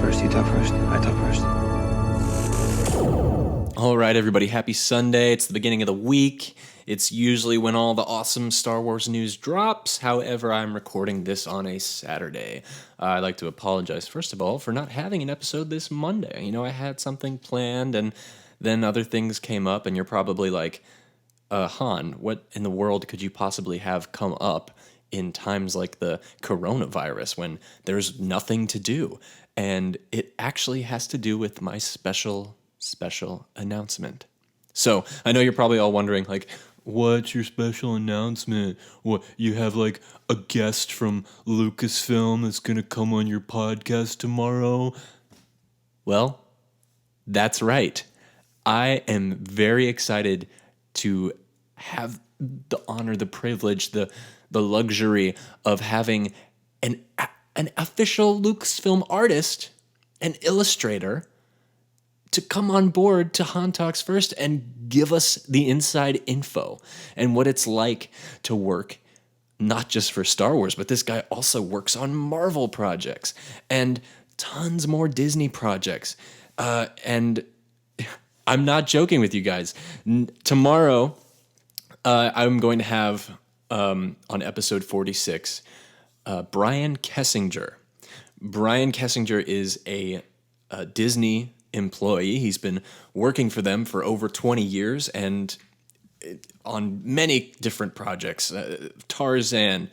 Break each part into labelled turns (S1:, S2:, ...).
S1: first? You talk first? I talk first.
S2: All right, everybody. Happy Sunday. It's the beginning of the week. It's usually when all the awesome Star Wars news drops. However, I'm recording this on a Saturday. I'd like to apologize, first of all, for not having an episode this Monday. You know, I had something planned, and then other things came up, and you're probably like, Han, what in the world could you possibly have come up in times like the coronavirus when there's nothing to do? And it actually has to do with my special announcement. So I know you're probably all wondering, like, what's your special announcement? What, you have like a guest from Lucasfilm that's gonna come on your podcast tomorrow? Well, that's right. I am very excited to have the honor, the privilege, the luxury of having an official Lucasfilm artist, an illustrator, to come on board to Han Talks First and give us the inside info and what it's like to work not just for Star Wars, but this guy also works on Marvel projects and tons more Disney projects. And I'm not joking with you guys. Tomorrow, I'm going to have, on episode 46, Brian Kessinger. Brian Kessinger is a Disney employee. He's been working for them for over 20 years and on many different projects. Tarzan,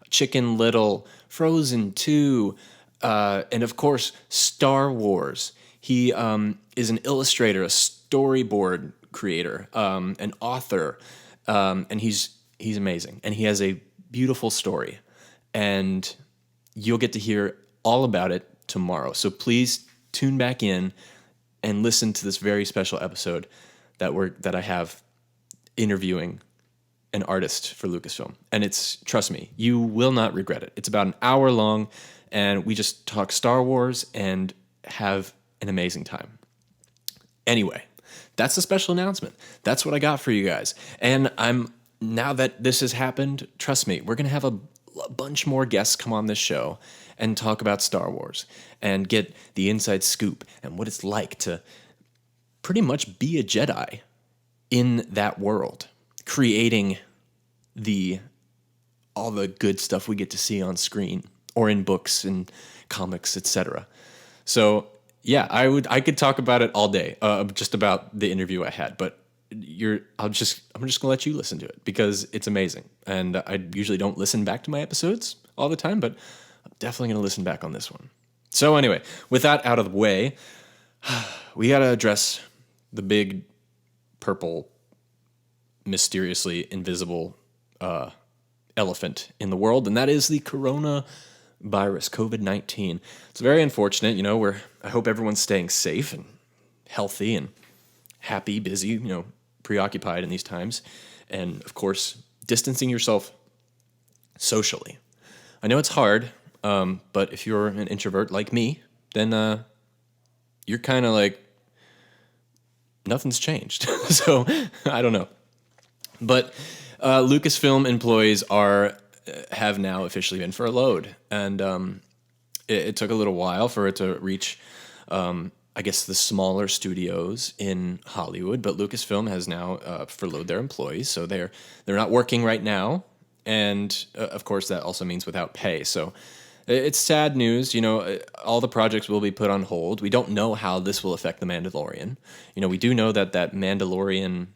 S2: Chicken Little, Frozen 2, and of course, Star Wars. He is an illustrator, a storyboard creator, an author, and he's amazing. And he has a beautiful story. And you'll get to hear all about it tomorrow. So please tune back in and listen to this very special episode that I have interviewing an artist for Lucasfilm. And trust me, you will not regret it. It's about an hour long, and we just talk Star Wars and have an amazing time. Anyway, that's the special announcement. That's what I got for you guys. And now that this has happened, trust me, we're going to have a bunch more guests come on this show and talk about Star Wars and get the inside scoop and what it's like to pretty much be a Jedi in that world, creating all the good stuff we get to see on screen or in books and comics, etc. So yeah, I could talk about it all day, just about the interview I had, but I'm just gonna let you listen to it because it's amazing. And I usually don't listen back to my episodes all the time, but I'm definitely gonna listen back on this one. So anyway, with that out of the way, we gotta address the big purple, mysteriously invisible elephant in the world, and that is the coronavirus, COVID-19. It's very unfortunate, you know. I hope everyone's staying safe and healthy and happy, busy, you know, preoccupied in these times, and of course, distancing yourself socially. I know it's hard, but if you're an introvert like me, then you're kind of like, nothing's changed. So I don't know. But Lucasfilm employees have now officially been furloughed, and it took a little while for it to reach, I guess, the smaller studios in Hollywood. But Lucasfilm has now furloughed their employees, so they're not working right now, and of course that also means without pay. So it's sad news. You know, all the projects will be put on hold. We don't know how this will affect The Mandalorian. You know, we do know that Mandalorian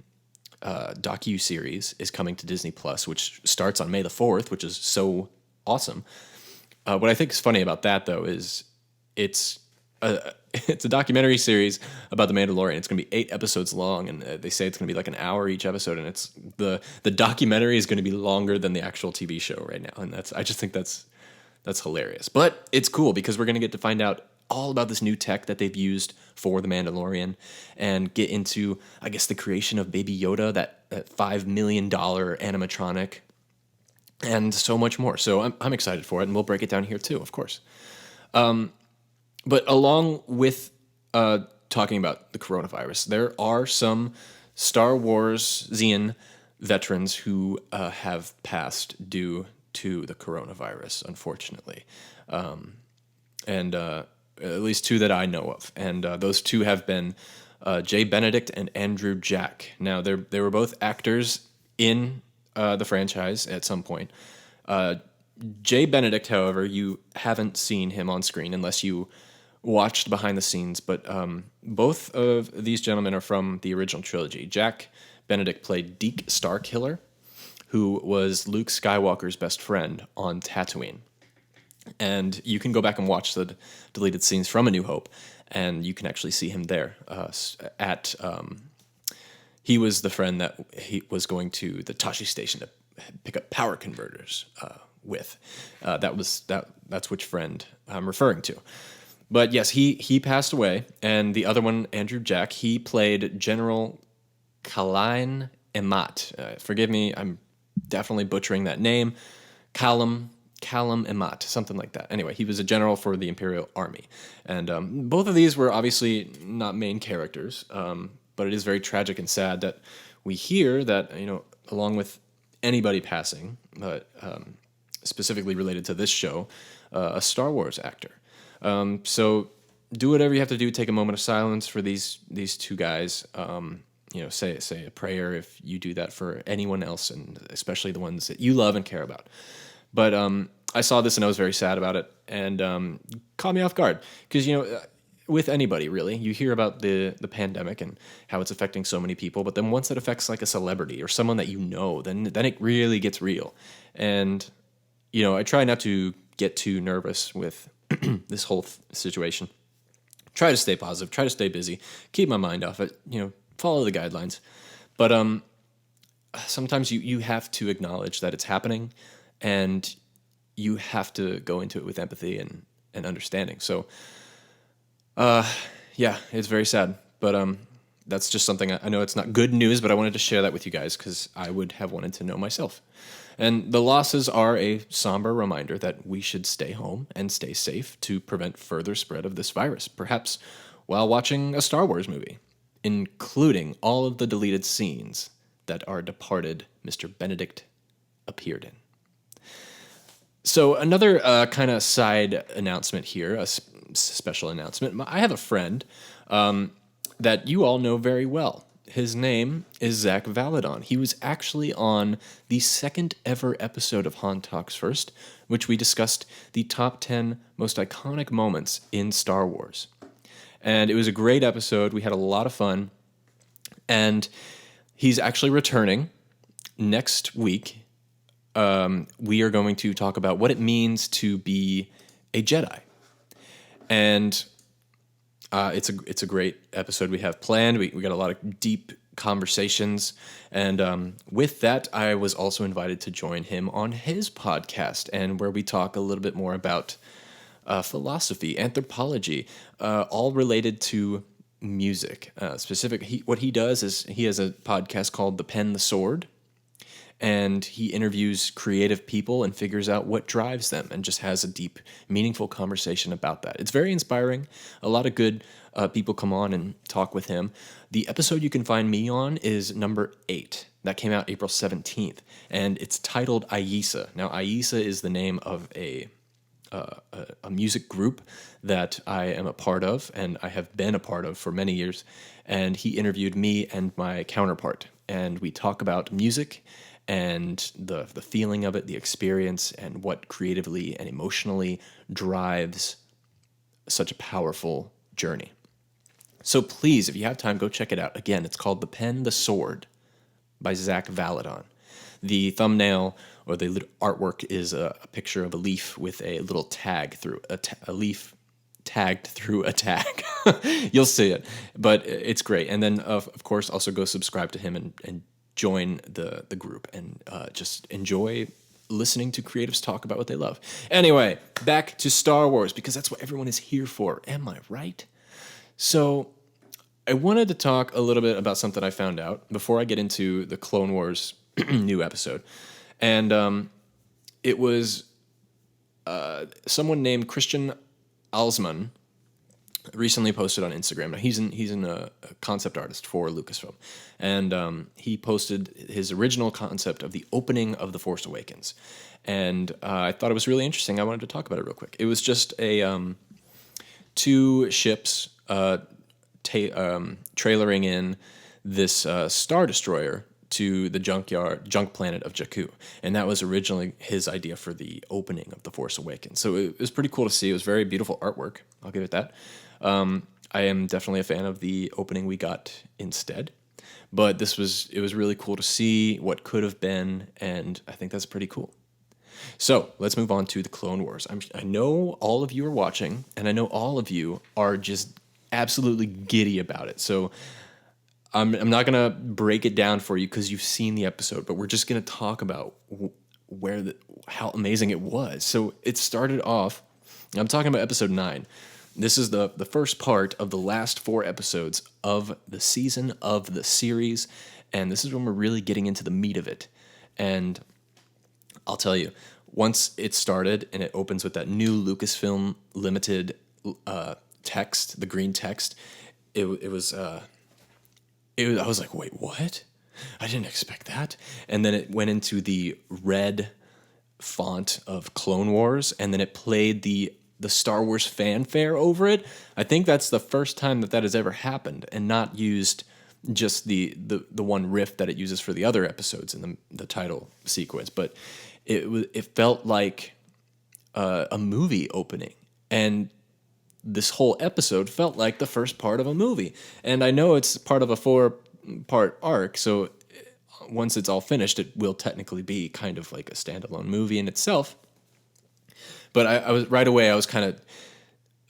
S2: docu-series is coming to Disney Plus, which starts on May the 4th, which is so awesome. What I think is funny about that, though, is it's a documentary series about The Mandalorian. It's going to be 8 episodes long, and they say it's going to be like an hour each episode, and it's the documentary is going to be longer than the actual TV show right now, and I just think that's hilarious. But it's cool because we're going to get to find out all about this new tech that they've used for The Mandalorian and get into, I guess, the creation of Baby Yoda, that $5 million animatronic, and so much more. So I'm excited for it, and we'll break it down here too, of course. But along with talking about the coronavirus, there are some Star Warsian veterans who have passed due to the coronavirus, unfortunately. And at least two that I know of, and those two have been Jay Benedict and Andrew Jack. Now they were both actors in the franchise at some point. Jay Benedict, however, you haven't seen him on screen unless you watched behind the scenes, but both of these gentlemen are from the original trilogy. Jack Benedict played Deke Starkiller, who was Luke Skywalker's best friend on Tatooine. And you can go back and watch the deleted scenes from A New Hope, and you can actually see him there he was the friend that he was going to the Tashi station to pick up power converters with. That's which friend I'm referring to. But yes, he passed away, and the other one, Andrew Jack, he played General Kalain Emat. Forgive me, I'm definitely butchering that name. Callum Emat, something like that. Anyway, he was a general for the Imperial Army. And both of these were obviously not main characters, but it is very tragic and sad that we hear that, along with anybody passing, but specifically related to this show, a Star Wars actor. So do whatever you have to do. Take a moment of silence for these two guys. Say a prayer if you do that for anyone else, and especially the ones that you love and care about. But I saw this and I was very sad about it, and caught me off guard because with anybody really, you hear about the pandemic and how it's affecting so many people, but then once it affects like a celebrity or someone that then it really gets real. And I try not to get too nervous with this whole situation. Try to stay positive, try to stay busy, keep my mind off it, follow the guidelines. But sometimes you have to acknowledge that it's happening, and you have to go into it with empathy and understanding. So, it's very sad, but that's just something I know it's not good news, but I wanted to share that with you guys because I would have wanted to know myself. And the losses are a somber reminder that we should stay home and stay safe to prevent further spread of this virus, perhaps while watching a Star Wars movie, including all of the deleted scenes that our departed Mr. Benedict appeared in. So another kind of side announcement here, a special announcement. I have a friend that you all know very well. His name is Zach Valadon. He was actually on the second ever episode of Han Talks First, which we discussed the top 10 most iconic moments in Star Wars. And it was a great episode. We had a lot of fun. And he's actually returning next week. We are going to talk about what it means to be a Jedi. And it's a great episode we have planned. We got a lot of deep conversations. And with that, I was also invited to join him on his podcast, and where we talk a little bit more about philosophy, anthropology, all related to music. What he does is he has a podcast called The Pen, the Sword. And he interviews creative people and figures out what drives them and just has a deep, meaningful conversation about that. It's very inspiring. A lot of good people come on and talk with him. The episode you can find me on is number 8. That came out April 17th. And it's titled Aisa. Now, Aisa is the name of a music group that I am a part of and I have been a part of for many years. And he interviewed me and my counterpart. And we talk about music and the feeling of it, the experience, and what creatively and emotionally drives such a powerful journey. So please, if you have time, go check it out. Again, it's called The Pen, the Sword by Zach Valadon. The thumbnail or the artwork is a picture of a leaf with a little tag through a leaf tagged through a tag. You'll see it, but it's great. And then, of course, also go subscribe to him and join the group and just enjoy listening to creatives talk about what they love. Anyway, back to Star Wars, because that's what everyone is here for. Am I right? So I wanted to talk a little bit about something I found out before I get into the Clone Wars new episode. And it was someone named Christian Alsman recently posted on Instagram. Now he's a concept artist for Lucasfilm, and he posted his original concept of the opening of The Force Awakens, and I thought it was really interesting. I wanted to talk about it real quick. It was just two ships trailering in this Star Destroyer to the junk planet of Jakku. And that was originally his idea for the opening of The Force Awakens. So it was pretty cool to see. It was very beautiful artwork. I'll give it that. I am definitely a fan of the opening we got instead. But it was really cool to see what could have been, and I think that's pretty cool. So let's move on to the Clone Wars. I know all of you are watching, and I know all of you are just absolutely giddy about it. So I'm not gonna break it down for you because you've seen the episode, but we're just gonna talk about how amazing it was. So it started off. I'm talking about episode 9. This is the first part of the last 4 episodes of the season of the series, and this is when we're really getting into the meat of it. And I'll tell you, once it started and it opens with that new Lucasfilm limited text, the green text, it was I was like, wait, what? I didn't expect that. And then it went into the red font of Clone Wars, and then it played the Star Wars fanfare over it. I think that's the first time that has ever happened, and not used just the one riff that it uses for the other episodes in the title sequence. But it felt like a movie opening, and this whole episode felt like the first part of a movie. And I know it's part of a 4-part arc, so once it's all finished, it will technically be kind of like a standalone movie in itself. But I was right away, I was kind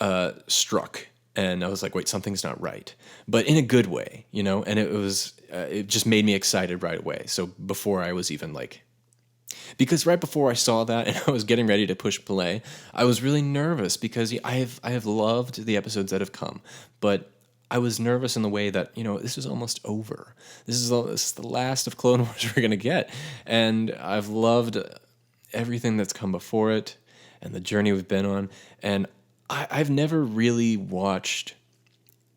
S2: of struck, and I was like, wait, something's not right, but in a good way, you know. And it just made me excited right away. So before I was even like, because right before I saw that and I was getting ready to push play, I was really nervous because I have loved the episodes that have come, but I was nervous in the way that, you know, this is almost over. This is the last of Clone Wars we're gonna get, and I've loved everything that's come before it and the journey we've been on. And I've never really watched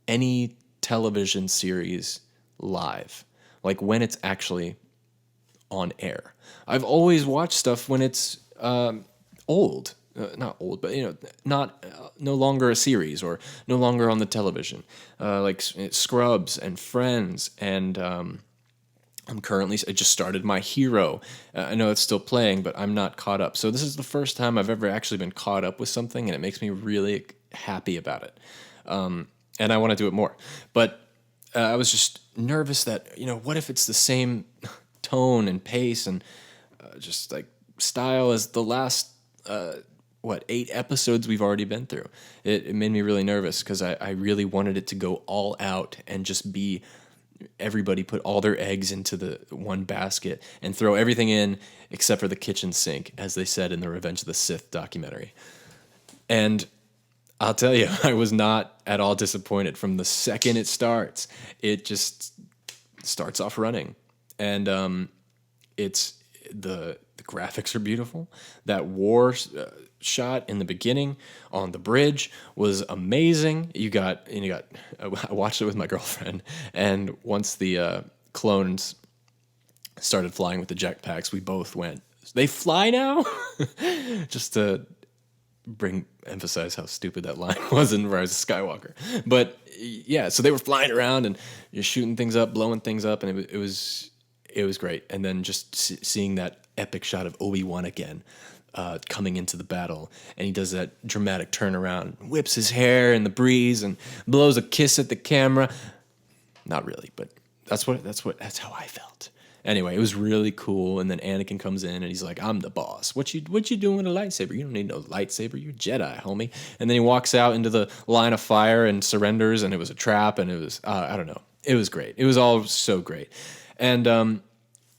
S2: any television series live, like when it's actually on air. I've always watched stuff when it's old, not old, but, you know, not no longer a series or no longer on the television, like Scrubs and Friends, and I just started My Hero. I know it's still playing, but I'm not caught up. So this is the first time I've ever actually been caught up with something, and it makes me really happy about it. And I want to do it more. But I was just nervous that, you know, what if it's the same tone and pace and just like style as the last 8 episodes we've already been through. It made me really nervous because I really wanted it to go all out and just be everybody put all their eggs into the one basket and throw everything in except for the kitchen sink, as they said in the Revenge of the Sith documentary. And I'll tell you, I was not at all disappointed from the second it starts. It just starts off running, and it's the graphics are beautiful. That war shot in the beginning on the bridge was amazing. I watched it with my girlfriend, and once the clones started flying with the jetpacks, we both went, "They fly now?" Just to emphasize how stupid that line was in Rise of Skywalker. But yeah, so they were flying around and just shooting things up, blowing things up, and it was great. And then just seeing that epic shot of Obi-Wan again, coming into the battle, and he does that dramatic turnaround, whips his hair in the breeze, and blows a kiss at the camera. Not really, but that's how I felt. Anyway, it was really cool. And then Anakin comes in and he's like, "I'm the boss. What you doing with a lightsaber? You don't need no lightsaber. You're Jedi, homie." And then he walks out into the line of fire and surrenders, and it was a trap, and it was I don't know. It was great. It was all so great. And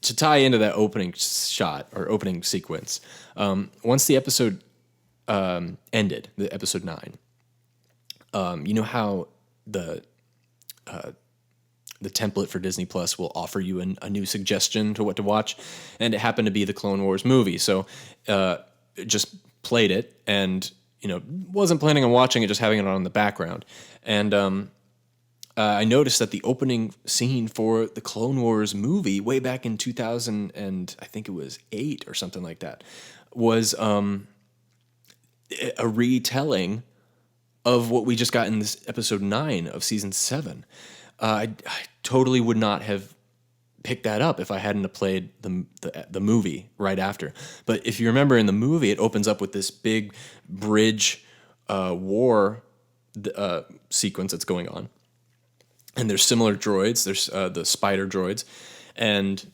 S2: to tie into that opening shot or opening sequence, once the episode ended, the episode 9, you know how the template for Disney Plus will offer you a new suggestion to what to watch, and it happened to be the Clone Wars movie. So just played it, and, you know, wasn't planning on watching it, just having it on in the background. And I noticed that the opening scene for the Clone Wars movie, way back in 2000, and I think it was 8 or something like that, was a retelling of what we just got in this episode 9 of season 7. I totally would not have picked that up if I hadn't have played the movie right after. But if you remember in the movie, it opens up with this big bridge war sequence that's going on. And there's similar droids. There's the spider droids. And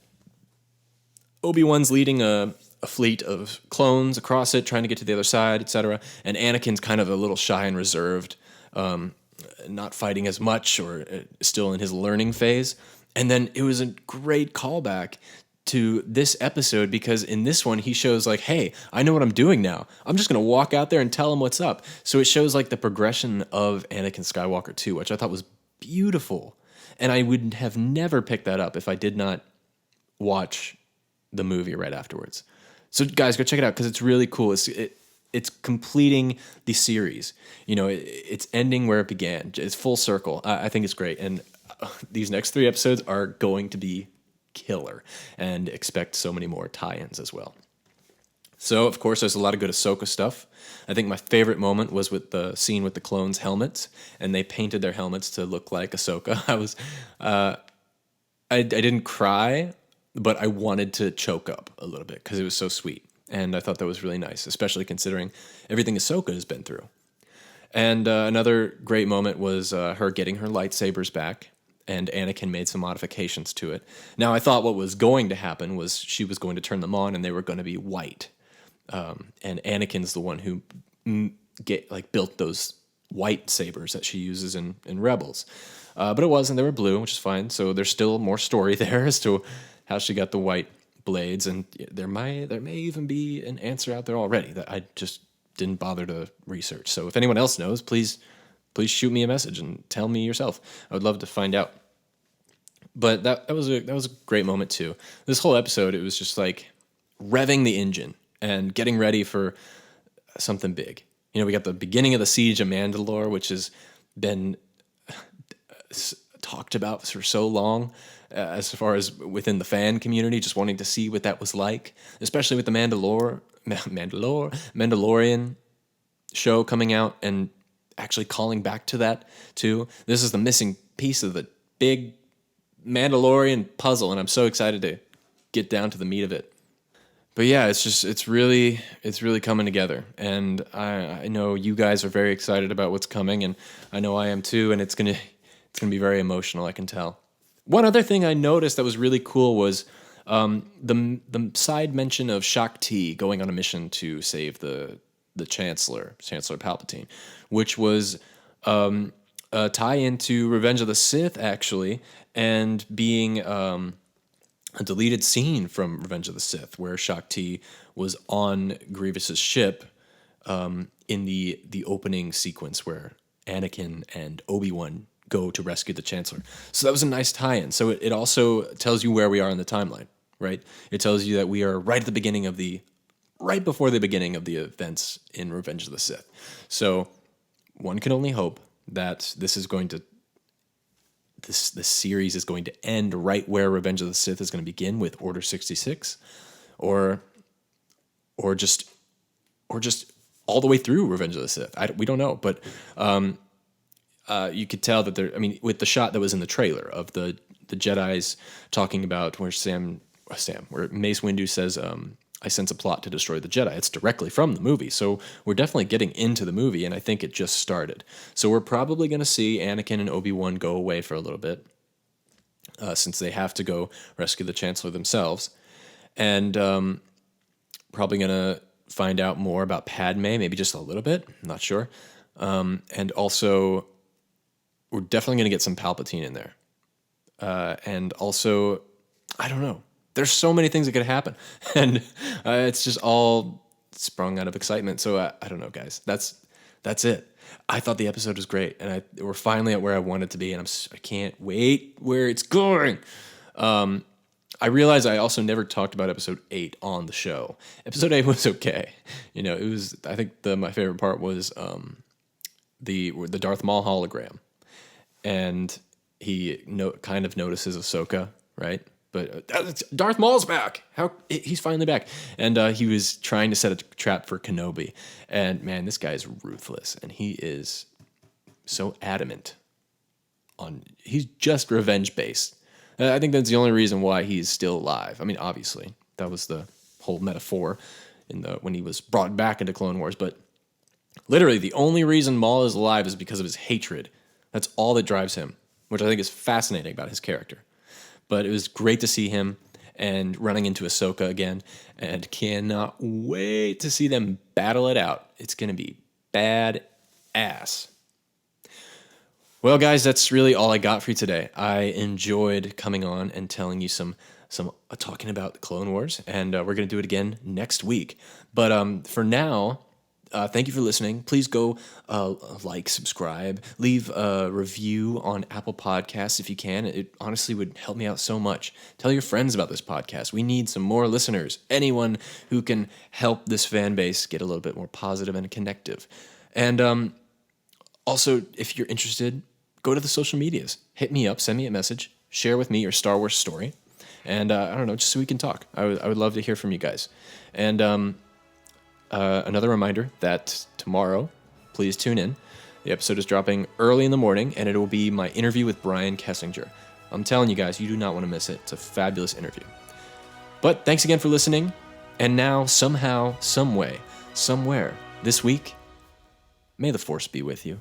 S2: Obi-Wan's leading a fleet of clones across it, trying to get to the other side, etc. And Anakin's kind of a little shy and reserved, not fighting as much, or still in his learning phase. And then it was a great callback to this episode, because in this one he shows like, hey, I know what I'm doing now. I'm just going to walk out there and tell him what's up. So it shows like the progression of Anakin Skywalker too, which I thought was beautiful. And I would have never picked that up if I did not watch the movie right afterwards. So guys, go check it out because it's really cool. It's completing the series. You know, it's ending where it began. It's full circle. I think it's great. And these next 3 episodes are going to be killer, and expect so many more tie-ins as well. So, of course, there's a lot of good Ahsoka stuff. I think my favorite moment was with the scene with the clones' helmets, and they painted their helmets to look like Ahsoka. I didn't cry, but I wanted to choke up a little bit because it was so sweet. And I thought that was really nice, especially considering everything Ahsoka has been through. And another great moment was her getting her lightsabers back, and Anakin made some modifications to it. Now, I thought what was going to happen was she was going to turn them on and they were going to be white. And Anakin's the one who built those white sabers that she uses in Rebels. But it wasn't. They were blue, which is fine. So there's still more story there as to how she got the white blades. And there may even be an answer out there already that I just didn't bother to research. So if anyone else knows, please shoot me a message and tell me yourself. I would love to find out. But that was a great moment too. This whole episode, it was just like revving the engine and getting ready for something big. You know, we got the beginning of the Siege of Mandalore, which has been talked about for so long, as far as within the fan community, just wanting to see what that was like, especially with the Mandalorian show coming out and actually calling back to that too. This is the missing piece of the big Mandalorian puzzle, and I'm so excited to get down to the meat of it. But yeah, it's really coming together, and I know you guys are very excited about what's coming, and I know I am too, and it's gonna be very emotional, I can tell. One other thing I noticed that was really cool was the side mention of Shakti going on a mission to save the Chancellor Palpatine, which was a tie-in to Revenge of the Sith, actually, and being a deleted scene from Revenge of the Sith, where Shakti was on Grievous's ship in the opening sequence where Anakin and Obi-Wan go to rescue the Chancellor. So that was a nice tie-in. So it also tells you where we are in the timeline, right? It tells you that we are right before the beginning of the events in Revenge of the Sith. So one can only hope that this series is going to end right where Revenge of the Sith is going to begin, with Order 66, or just all the way through Revenge of the Sith. We don't know, but you could tell that with the shot that was in the trailer of the Jedis talking about where where Mace Windu says, I sense a plot to destroy the Jedi. It's directly from the movie. So we're definitely getting into the movie, and I think it just started. So we're probably going to see Anakin and Obi-Wan go away for a little bit, since they have to go rescue the Chancellor themselves. And probably going to find out more about Padme, maybe just a little bit. I'm not sure. And also, we're definitely going to get some Palpatine in there. And also, I don't know. There's so many things that could happen, and it's just all sprung out of excitement. So I don't know, guys. That's it. I thought the episode was great, and we're finally at where I wanted to be, and I can't wait where it's going. I realized I also never talked about episode 8 on the show. Episode 8 was okay. You know, it was. I think my favorite part was the Darth Maul hologram, and he kind of notices Ahsoka, right? But Darth Maul's back. He's finally back. And he was trying to set a trap for Kenobi. And man, this guy is ruthless. And he is so adamant on he's just revenge based. I think that's the only reason why he's still alive. I mean, obviously, that was the whole metaphor when he was brought back into Clone Wars, but literally the only reason Maul is alive is because of his hatred. That's all that drives him, which I think is fascinating about his character. But it was great to see him and running into Ahsoka again, and cannot wait to see them battle it out. It's going to be badass. Well, guys, that's really all I got for you today. I enjoyed coming on and telling you some talking about the Clone Wars, and we're going to do it again next week. But for now, thank you for listening. Please go like, subscribe, leave a review on Apple Podcasts if you can. It honestly would help me out so much. Tell your friends about this podcast. We need some more listeners. Anyone who can help this fan base get a little bit more positive and connective. And also, if you're interested, go to the social medias. Hit me up, send me a message, share with me your Star Wars story. And I don't know, just so we can talk. I would love to hear from you guys. And another reminder that tomorrow, please tune in. The episode is dropping early in the morning, and it will be my interview with Brian Kessinger. I'm telling you guys, you do not want to miss it. It's a fabulous interview. But thanks again for listening. And now, somehow, some way, somewhere, this week, may the Force be with you.